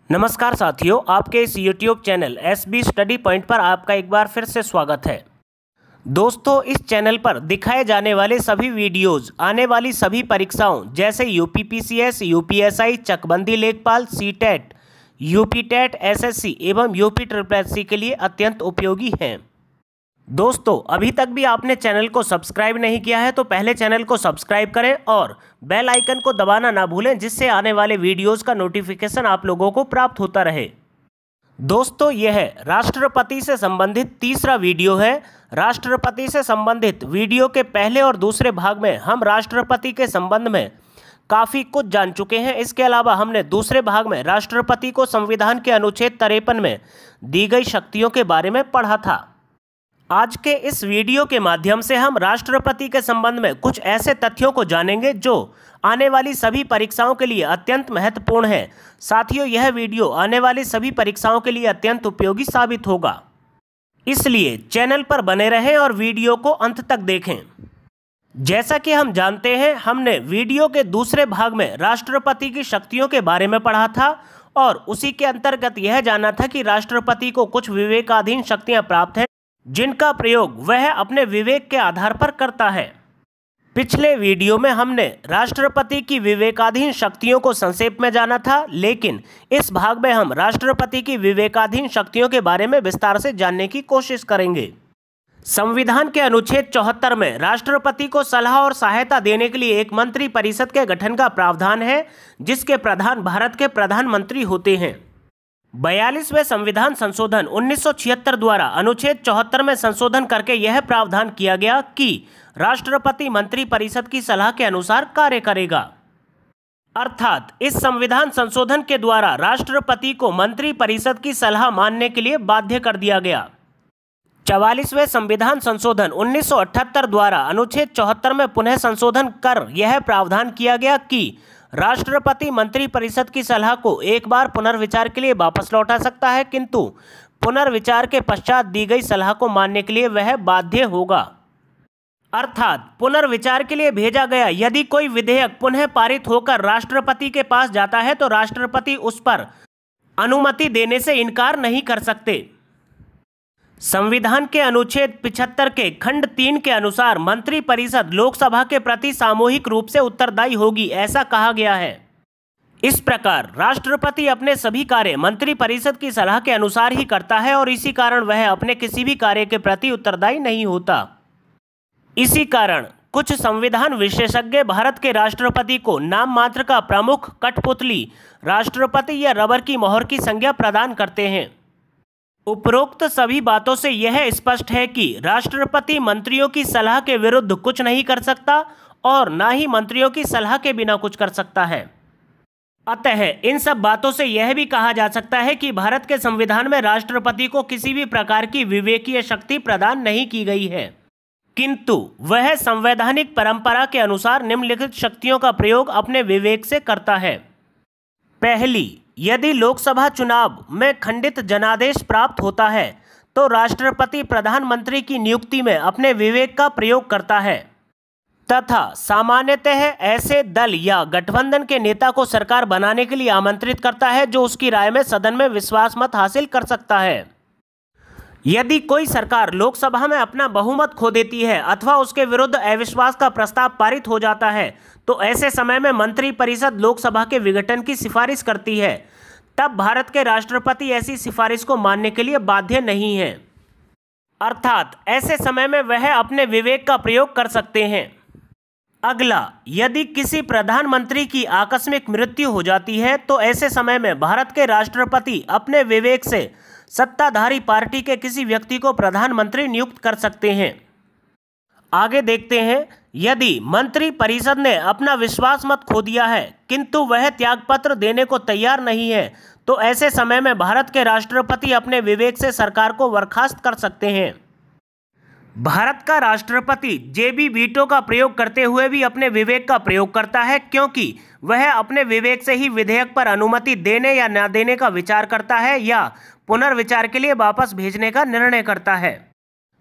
नमस्कार साथियों, आपके इस YouTube channel SB study point पर आपका एक बार फिर से स्वागत है। दोस्तों, इस चैनल पर दिखाए जाने वाले सभी वीडियोस आने वाली सभी परीक्षाओं जैसे UPPCS, UPSI, चकबंदी लेखपाल, CTET, UPTET, SSC एवं UPSSC के लिए अत्यंत उपयोगी हैं। दोस्तों, अभी तक भी आपने चैनल को सब्सक्राइब नहीं किया है तो पहले चैनल को सब्सक्राइब करें और बेल आइकन को दबाना ना भूलें, जिससे आने वाले वीडियोस का नोटिफिकेशन आप लोगों को प्राप्त होता रहे। दोस्तों, यह राष्ट्रपति से संबंधित तीसरा वीडियो है। राष्ट्रपति से संबंधित वीडियो के पहले और दूसरे भाग में हम राष्ट्रपति के संबंध में काफ़ी कुछ जान चुके हैं। इसके अलावा हमने दूसरे भाग में राष्ट्रपति को संविधान के अनुच्छेद 53 में दी गई शक्तियों के बारे में पढ़ा था। आज के इस वीडियो के माध्यम से हम राष्ट्रपति के संबंध में कुछ ऐसे तथ्यों को जानेंगे जो आने वाली सभी परीक्षाओं के लिए अत्यंत महत्वपूर्ण है। साथियों, यह वीडियो आने वाली सभी परीक्षाओं के लिए अत्यंत उपयोगी साबित होगा, इसलिए चैनल पर बने रहें और वीडियो को अंत तक देखें। जैसा कि हम जानते हैं, हमने वीडियो के दूसरे भाग में राष्ट्रपति की शक्तियों के बारे में पढ़ा था और उसी के अंतर्गत यह जाना था कि राष्ट्रपति को कुछ विवेकाधीन शक्तियां प्राप्त हैं, जिनका प्रयोग वह अपने विवेक के आधार पर करता है। पिछले वीडियो में हमने राष्ट्रपति की विवेकाधीन शक्तियों को संक्षेप में जाना था, लेकिन इस भाग में हम राष्ट्रपति की विवेकाधीन शक्तियों के बारे में विस्तार से जानने की कोशिश करेंगे। संविधान के अनुच्छेद 74 में राष्ट्रपति को सलाह और सहायता देने के लिए एक मंत्री परिषद के गठन का प्रावधान है, जिसके प्रधान भारत के प्रधानमंत्री होते हैं। 42वें संविधान संशोधन 1976 द्वारा अनुच्छेद 74 में संशोधन करके यह प्रावधान किया गया कि राष्ट्रपति मंत्री परिषद की सलाह के अनुसार कार्य करेगा। अर्थात इस संविधान संशोधन के द्वारा राष्ट्रपति को मंत्री परिषद की सलाह मानने के लिए बाध्य कर दिया गया। 44वें संविधान संशोधन 1978 द्वारा अनुच्छेद 74 में पुनः संशोधन कर यह प्रावधान किया गया कि राष्ट्रपति मंत्री परिषद की सलाह को एक बार पुनर्विचार के लिए वापस लौटा सकता है, किंतु पुनर्विचार के पश्चात दी गई सलाह को मानने के लिए वह बाध्य होगा। अर्थात पुनर्विचार के लिए भेजा गया यदि कोई विधेयक पुनः पारित होकर राष्ट्रपति के पास जाता है तो राष्ट्रपति उस पर अनुमति देने से इनकार नहीं कर सकते। संविधान के अनुच्छेद 75 के खंड 3 के अनुसार मंत्री परिषद लोकसभा के प्रति सामूहिक रूप से उत्तरदायी होगी, ऐसा कहा गया है। इस प्रकार राष्ट्रपति अपने सभी कार्य मंत्री परिषद की सलाह के अनुसार ही करता है और इसी कारण वह अपने किसी भी कार्य के प्रति उत्तरदायी नहीं होता। इसी कारण कुछ संविधान विशेषज्ञ भारत के राष्ट्रपति को नाम मात्र का प्रमुख, कठपुतली राष्ट्रपति या रबर की मोहर की संज्ञा प्रदान करते हैं। उपरोक्त सभी बातों से यह स्पष्ट है कि राष्ट्रपति मंत्रियों की सलाह के विरुद्ध कुछ नहीं कर सकता और ना ही मंत्रियों की सलाह के बिना कुछ कर सकता है। अतः इन सब बातों से यह भी कहा जा सकता है कि भारत के संविधान में राष्ट्रपति को किसी भी प्रकार की विवेकीय शक्ति प्रदान नहीं की गई है, किंतु वह संवैधानिक परंपरा के अनुसार निम्नलिखित शक्तियों का प्रयोग अपने विवेक से करता है। पहली, यदि लोकसभा चुनाव में खंडित जनादेश प्राप्त होता है तो राष्ट्रपति प्रधानमंत्री की नियुक्ति में अपने विवेक का प्रयोग करता है तथा सामान्यतः ऐसे दल या गठबंधन के नेता को सरकार बनाने के लिए आमंत्रित करता है जो उसकी राय में सदन में विश्वास मत हासिल कर सकता है। यदि कोई सरकार लोकसभा में अपना बहुमत खो देती है अथवा उसके विरुद्ध अविश्वास का प्रस्ताव पारित हो जाता है तो ऐसे समय में मंत्री परिषद लोकसभा के विघटन की सिफारिश करती है। तब भारत के राष्ट्रपति ऐसी सिफारिश को मानने के लिए बाध्य नहीं है, अर्थात ऐसे समय में वह अपने विवेक का प्रयोग कर सकते हैं। अगला, यदि किसी प्रधानमंत्री की आकस्मिक मृत्यु हो जाती है तो ऐसे समय में भारत के राष्ट्रपति अपने विवेक से सत्ताधारी पार्टी के किसी व्यक्ति को प्रधानमंत्री नियुक्त कर सकते हैं। आगे देखते हैं, यदि मंत्री परिषद ने अपना विश्वास मत खो दिया है किंतु वह त्यागपत्र देने को तैयार नहीं है तो ऐसे समय में भारत के राष्ट्रपति अपने विवेक से सरकार को बर्खास्त कर सकते हैं। भारत का राष्ट्रपति जेबी वीटो का प्रयोग करते हुए भी अपने विवेक का प्रयोग करता है, क्योंकि वह अपने विवेक से ही विधेयक पर अनुमति देने या न देने का विचार करता है या पुनर्विचार के लिए वापस भेजने का निर्णय करता है।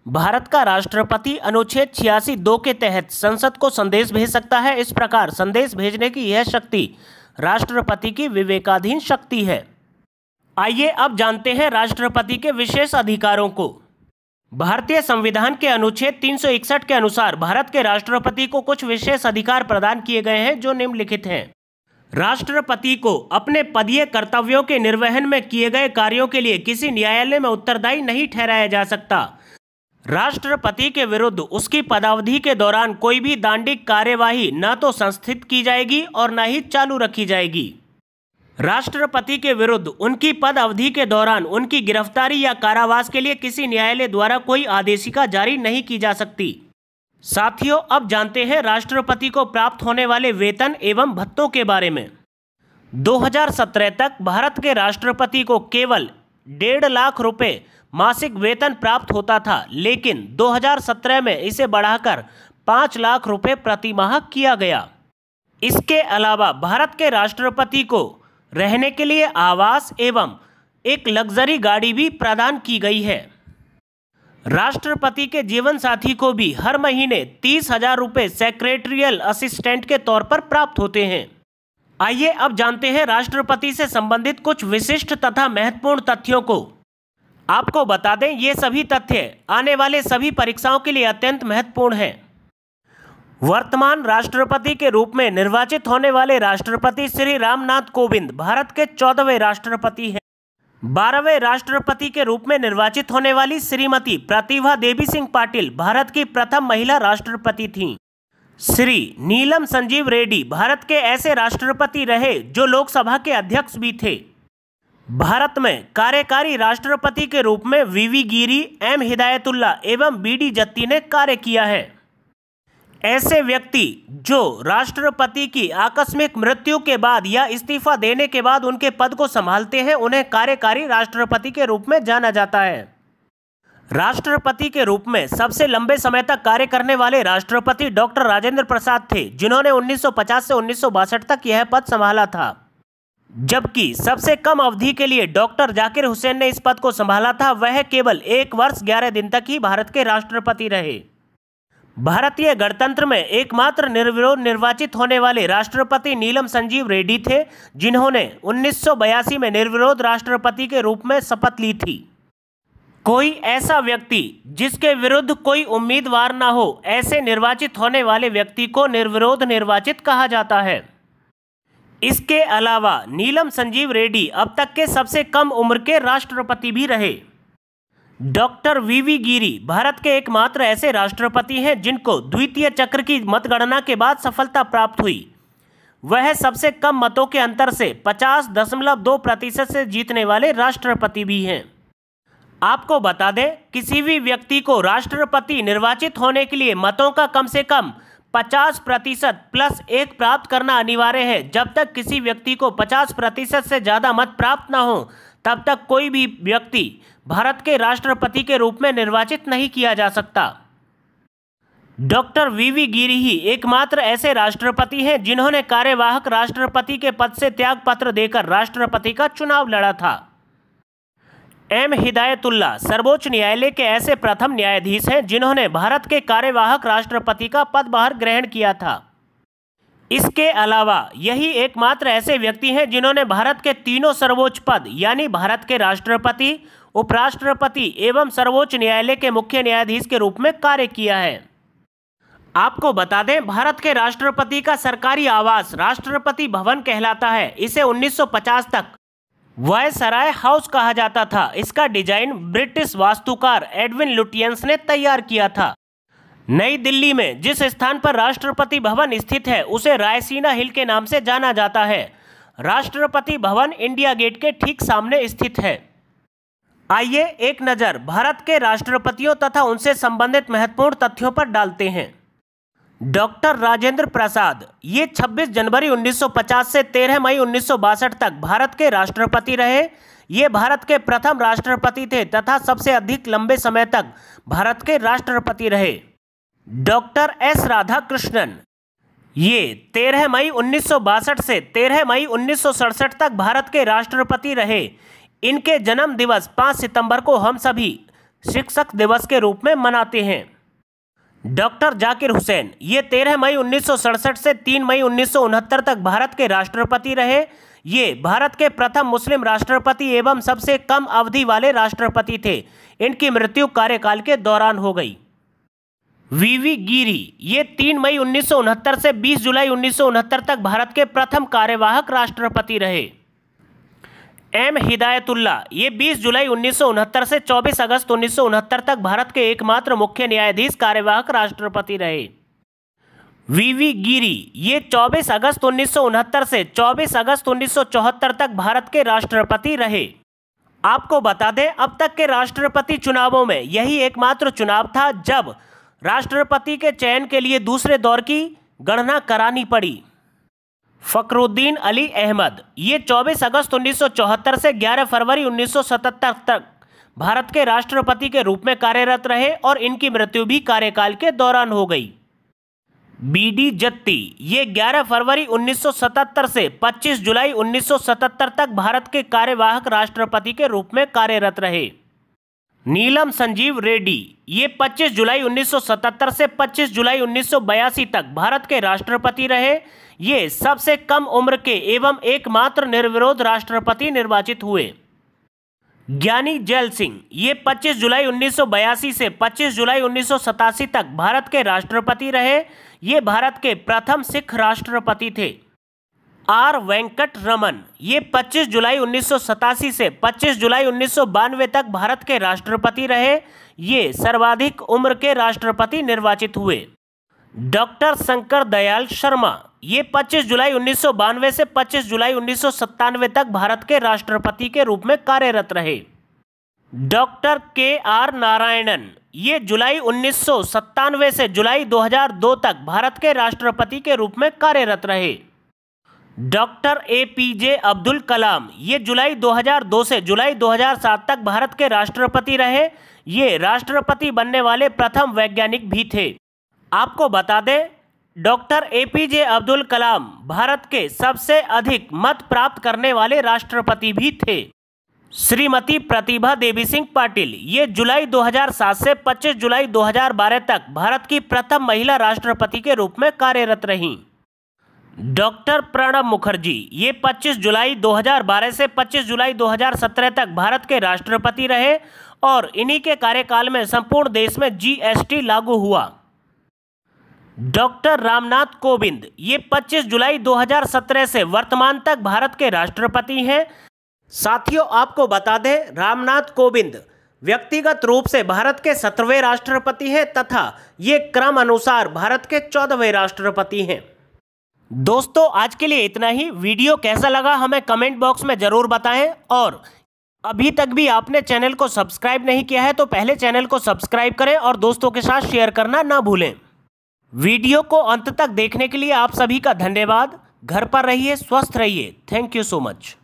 भारत का राष्ट्रपति अनुच्छेद 86(2) के तहत संसद को संदेश भेज सकता है। इस प्रकार संदेश भेजने की यह शक्ति राष्ट्रपति की विवेकाधीन शक्ति है। आइए अब जानते हैं राष्ट्रपति के विशेष अधिकारों को। भारतीय संविधान के अनुच्छेद 361 के अनुसार भारत के राष्ट्रपति को कुछ विशेष अधिकार प्रदान किए गए हैं जो निम्नलिखित हैं। राष्ट्रपति को अपने पदीय कर्तव्यों के निर्वहन में किए गए कार्यों के लिए किसी न्यायालय में उत्तरदायी नहीं ठहराया जा सकता। राष्ट्रपति के विरुद्ध उसकी पदावधि के दौरान कोई भी दंडिक कार्यवाही न तो संस्थित की जाएगी और न ही चालू रखी जाएगी। राष्ट्रपति के विरुद्ध उनकी पद अवधि के दौरान उनकी गिरफ्तारी या कारावास के लिए किसी न्यायालय द्वारा कोई आदेशिका जारी नहीं की जा सकती। साथियों, अब जानते हैं राष्ट्रपति को प्राप्त होने वाले वेतन एवं भत्तों के बारे में। 2017 तक भारत के राष्ट्रपति को केवल 1.5 लाख रुपए मासिक वेतन प्राप्त होता था, लेकिन 2017 में इसे बढ़ाकर 5 लाख रुपए प्रतिमाह किया गया। इसके अलावा भारत के राष्ट्रपति को रहने के लिए आवास एवं एक लग्जरी गाड़ी भी प्रदान की गई है। राष्ट्रपति के जीवन साथी को भी हर महीने 30,000 रुपये सेक्रेटरियल असिस्टेंट के तौर पर प्राप्त होते हैं। आइए अब जानते हैं राष्ट्रपति से संबंधित कुछ विशिष्ट तथा महत्वपूर्ण तथ्यों को। आपको बता दें, ये सभी तथ्य आने वाले सभी परीक्षाओं के लिए अत्यंत महत्वपूर्ण हैं। वर्तमान राष्ट्रपति के रूप में निर्वाचित होने वाले राष्ट्रपति श्री रामनाथ कोविंद भारत के 14वें राष्ट्रपति हैं। 12वें राष्ट्रपति के रूप में निर्वाचित होने वाली श्रीमती प्रतिभा देवी सिंह पाटिल भारत की प्रथम महिला राष्ट्रपति थीं। श्री नीलम संजीव रेड्डी भारत के ऐसे राष्ट्रपति रहे जो लोकसभा के अध्यक्ष भी थे। भारत में कार्यकारी राष्ट्रपति के रूप में वीवी गिरी, एम हिदायतुल्ला एवं बीडी जत्ती ने कार्य किया है। ऐसे व्यक्ति जो राष्ट्रपति की आकस्मिक मृत्यु के बाद या इस्तीफा देने के बाद उनके पद को संभालते हैं, उन्हें कार्यकारी राष्ट्रपति के रूप में जाना जाता है। राष्ट्रपति के रूप में सबसे लंबे समय तक कार्य करने वाले राष्ट्रपति डॉक्टर राजेंद्र प्रसाद थे, जिन्होंने 1950 से 1962 तक यह पद संभाला था, जबकि सबसे कम अवधि के लिए डॉक्टर जाकिर हुसैन ने इस पद को संभाला था। वह केवल 1 वर्ष 11 दिन तक ही भारत के राष्ट्रपति रहे। भारतीय गणतंत्र में एकमात्र निर्विरोध निर्वाचित होने वाले राष्ट्रपति नीलम संजीव रेड्डी थे, जिन्होंने 1982 में निर्विरोध राष्ट्रपति के रूप में शपथ ली थी। कोई ऐसा व्यक्ति जिसके विरुद्ध कोई उम्मीदवार न हो, ऐसे निर्वाचित होने वाले व्यक्ति को निर्विरोध निर्वाचित कहा जाता है। इसके अलावा नीलम संजीव रेड्डी अब तक के सबसे कम उम्र के राष्ट्रपति भी रहे। डॉक्टर वीवी गिरी भारत के एकमात्र ऐसे राष्ट्रपति हैं जिनको द्वितीय चक्र की मतगणना के बाद सफलता प्राप्त हुई। वह सबसे कम मतों के अंतर से 50.2% से जीतने वाले राष्ट्रपति भी हैं। आपको बता दें, किसी भी व्यक्ति को राष्ट्रपति निर्वाचित होने के लिए मतों का कम से कम 50% प्लस 1 प्राप्त करना अनिवार्य है। जब तक किसी व्यक्ति को 50% से ज़्यादा मत प्राप्त न हो, तब तक कोई भी व्यक्ति भारत के राष्ट्रपति के रूप में निर्वाचित नहीं किया जा सकता। डॉक्टर वीवी गिरी ही एकमात्र ऐसे राष्ट्रपति हैं जिन्होंने कार्यवाहक राष्ट्रपति के पद से त्यागपत्र देकर राष्ट्रपति का चुनाव लड़ा था। एम हिदायतुल्ला सर्वोच्च न्यायालय के ऐसे प्रथम न्यायाधीश हैं जिन्होंने भारत के कार्यवाहक राष्ट्रपति का पदभार ग्रहण किया था। इसके अलावा यही एकमात्र ऐसे व्यक्ति हैं जिन्होंने भारत के तीनों सर्वोच्च पद यानी भारत के राष्ट्रपति, उपराष्ट्रपति एवं सर्वोच्च न्यायालय के मुख्य न्यायाधीश के रूप में कार्य किया है। आपको बता दें, भारत के राष्ट्रपति का सरकारी आवास राष्ट्रपति भवन कहलाता है। इसे 1950 तक वायसराय हाउस कहा जाता था। इसका डिजाइन ब्रिटिश वास्तुकार एडविन लुटियंस ने तैयार किया था। नई दिल्ली में जिस स्थान पर राष्ट्रपति भवन स्थित है उसे रायसीना हिल के नाम से जाना जाता है। राष्ट्रपति भवन इंडिया गेट के ठीक सामने स्थित है। आइए एक नज़र भारत के राष्ट्रपतियों तथा उनसे संबंधित महत्वपूर्ण तथ्यों पर डालते हैं। डॉक्टर राजेंद्र प्रसाद ये 26 जनवरी 1950 से 13 मई 1962 तक भारत के राष्ट्रपति रहे। ये भारत के प्रथम राष्ट्रपति थे तथा सबसे अधिक लंबे समय तक भारत के राष्ट्रपति रहे। डॉक्टर एस राधाकृष्णन ये 13 मई 1962 से 13 मई 1967 तक भारत के राष्ट्रपति रहे। इनके जन्म दिवस 5 सितंबर को हम सभी शिक्षक दिवस के रूप में मनाते हैं। डॉक्टर जाकिर हुसैन ये 13 मई 1967 से 3 मई 1969 तक भारत के राष्ट्रपति रहे। ये भारत के प्रथम मुस्लिम राष्ट्रपति एवं सबसे कम अवधि वाले राष्ट्रपति थे। इनकी मृत्यु कार्यकाल के दौरान हो गई। वीवी गिरी ये 3 मई 1969 से 20 जुलाई 1969 तक भारत के प्रथम कार्यवाहक राष्ट्रपति रहे। एम हिदायतुल्ला ये 20 जुलाई 1969 से 24 अगस्त 1969 तक भारत के एकमात्र मुख्य न्यायाधीश कार्यवाहक राष्ट्रपति रहे। वीवी गिरी ये 24 अगस्त 1969 से 24 अगस्त 1974 तक भारत के राष्ट्रपति रहे। आपको बता दें, अब तक के राष्ट्रपति चुनावों में यही एकमात्र चुनाव था जब राष्ट्रपति के चयन के लिए दूसरे दौर की गणना करानी पड़ी। फखरुद्दीन अली अहमद ये 24 अगस्त 1974 से 11 फरवरी 1977 तक भारत के राष्ट्रपति के रूप में कार्यरत रहे और इनकी मृत्यु भी कार्यकाल के दौरान हो गई। बीडी जत्ती ये 11 फरवरी 1977 से 25 जुलाई 1977 तक भारत के कार्यवाहक राष्ट्रपति के रूप में कार्यरत रहे। नीलम संजीव रेड्डी ये 25 जुलाई 1977 से 25 जुलाई 1982 तक भारत के राष्ट्रपति रहे। ये सबसे कम उम्र के एवं एकमात्र निर्विरोध राष्ट्रपति निर्वाचित हुए। ज्ञानी जैल सिंह ये 25 जुलाई 1982 से 25 जुलाई 1987 तक भारत के राष्ट्रपति रहे। ये भारत के प्रथम सिख राष्ट्रपति थे। आर वेंकट रमन ये 25 जुलाई 1987 से 25 जुलाई 1992 तक भारत के राष्ट्रपति रहे। ये सर्वाधिक उम्र के राष्ट्रपति निर्वाचित हुए। डॉक्टर शंकर दयाल शर्मा ये 25 जुलाई 1992 से 25 जुलाई 1997 तक भारत के राष्ट्रपति के रूप में कार्यरत रहे। डॉक्टर के आर नारायणन ये जुलाई 1997 से जुलाई 2002 तक भारत के राष्ट्रपति के रूप में कार्यरत रहे। डॉक्टर APJ अब्दुल कलाम ये जुलाई 2002 से जुलाई 2007 तक भारत के राष्ट्रपति रहे। ये राष्ट्रपति बनने वाले प्रथम वैज्ञानिक भी थे। आपको बता दें, डॉक्टर APJ अब्दुल कलाम भारत के सबसे अधिक मत प्राप्त करने वाले राष्ट्रपति भी थे। श्रीमती प्रतिभा देवी सिंह पाटिल ये जुलाई 2007 से 25 जुलाई 2012 तक भारत की प्रथम महिला राष्ट्रपति के रूप में कार्यरत रहीं। डॉक्टर प्रणब मुखर्जी ये 25 जुलाई 2012 से 25 जुलाई 2017 तक भारत के राष्ट्रपति रहे और इन्हीं के कार्यकाल में संपूर्ण देश में GST लागू हुआ। डॉक्टर रामनाथ कोविंद ये 25 जुलाई 2017 से वर्तमान तक भारत के राष्ट्रपति हैं। साथियों, आपको बता दें, रामनाथ कोविंद व्यक्तिगत रूप से भारत के 17वें राष्ट्रपति हैं तथा ये क्रम अनुसार भारत के 14वें राष्ट्रपति हैं। दोस्तों, आज के लिए इतना ही। वीडियो कैसा लगा हमें कमेंट बॉक्स में ज़रूर बताएं और अभी तक भी आपने चैनल को सब्सक्राइब नहीं किया है तो पहले चैनल को सब्सक्राइब करें और दोस्तों के साथ शेयर करना ना भूलें। वीडियो को अंत तक देखने के लिए आप सभी का धन्यवाद। घर पर रहिए, स्वस्थ रहिए। Thank you so much.